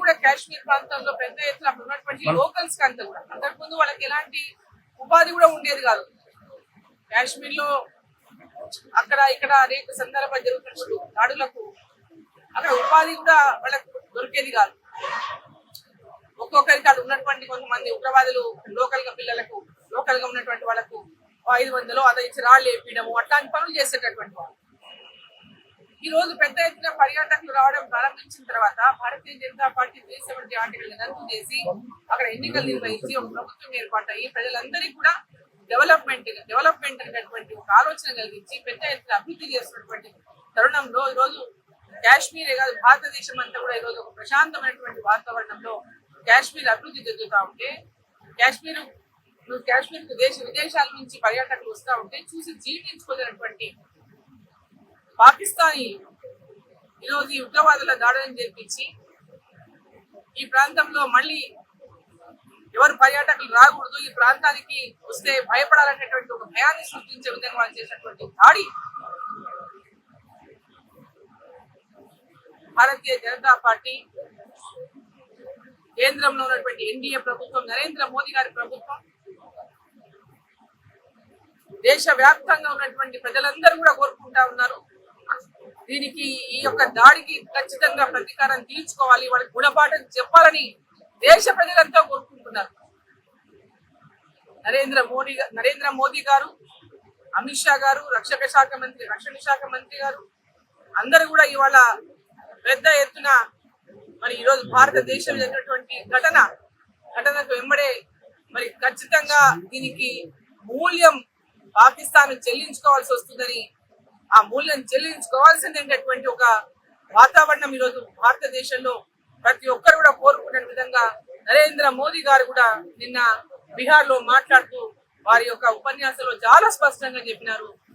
కూడా కాశ్మీర్ ప్రాంతంలో పెద్ద ఎత్తున ఉన్నటువంటి లోకల్స్ కి అంతా కూడా అంతకుముందు వాళ్ళకి ఎలాంటి ఉపాధి కూడా ఉండేది కాదు. కాశ్మీర్ లో అక్కడ ఇక్కడ అనేక సందర్భాలు జరుగుతున్నటువంటి దాడులకు అక్కడ ఉపాధి కూడా వాళ్ళకు దొరికేది కాదు. ఒక్కొక్కరికి అక్కడ ఉన్నటువంటి కొంతమంది ఉగ్రవాదులు లోకల్ గా పిల్లలకు లోకల్ గా ఉన్నటువంటి వాళ్ళకు 500 అదే ఇచ్చి రాళ్ళు వేపించడము అట్లాంటి పనులు చేసేటటువంటి వాళ్ళు. ఈ రోజు పెద్ద ఎత్తున పర్యాటకులు రావడం ప్రారంభించిన తర్వాత భారతీయ జనతా పార్టీ 370 ఆర్టికల్ రద్దు చేసి అక్కడ ఎన్నికలు నిర్వహించి ఒక ప్రభుత్వం ఏర్పాటయ్యి ప్రజలందరికీ కూడా డెవలప్మెంట్ అనేటువంటి ఒక ఆలోచన కలిగించి పెద్ద ఎత్తున అభివృద్ధి చేస్తున్నటువంటి తరుణంలో ఈ రోజు కాశ్మీరే కాదు భారతదేశం అంతా కూడా ఈ రోజు ఒక ప్రశాంతమైనటువంటి వాతావరణంలో కాశ్మీర్ అభివృద్ధి చెందుతా ఉంటే కాశ్మీర్ కు విదేశాల నుంచి పర్యాటకులు వస్తూ ఉంటే చూసి జీర్ణించుకోలేనటువంటి పాకిస్తానీ ఈరోజు ఈ ఉగ్రవాదుల దాడులను జరిపించి ఈ ప్రాంతంలో మళ్ళీ ఎవరు పర్యాటకులు రాకూడదు, ఈ ప్రాంతానికి వస్తే భయపడాలనేటువంటి ఒక భయాన్ని సృష్టించే విధంగా వాళ్ళు చేసినటువంటి దాడి భారతీయ జనతా పార్టీ కేంద్రంలో ఉన్నటువంటి ఎన్డీఏ ప్రభుత్వం నరేంద్ర మోదీ గారి ప్రభుత్వం దేశవ్యాప్తంగా ఉన్నటువంటి ప్రజలందరూ కూడా కోరుకుంటా ఉన్నారు. దీనికి ఈ యొక్క దాడికి ఖచ్చితంగా ప్రతీకారం తీర్చుకోవాలి, వాళ్ళకి గుణపాఠం చెప్పాలని దేశ ప్రజలంతా కోరుకుంటున్నారు. నరేంద్ర మోదీ గారు, అమిత్ షా గారు, రక్షణ శాఖ మంత్రి గారు అందరూ కూడా ఇవాళ పెద్ద ఎత్తున మరి ఈరోజు భారతదేశంలో జరిగినటువంటి ఘటనకు వెంబడే మరి ఖచ్చితంగా దీనికి మూల్యం పాకిస్తాన్ చెల్లించుకోవాల్సి వస్తుందని, ఆ మూల్యం చెల్లించుకోవాల్సిందేటువంటి ఒక వాతావరణం ఈరోజు భారతదేశంలో ప్రతి ఒక్కరు కూడా కోరుకునే విధంగా నరేంద్ర మోదీ గారు కూడా నిన్న బీహార్ లో మాట్లాడుతూ వారి యొక్క ఉపన్యాసంలో చాలా స్పష్టంగా చెప్పినారు.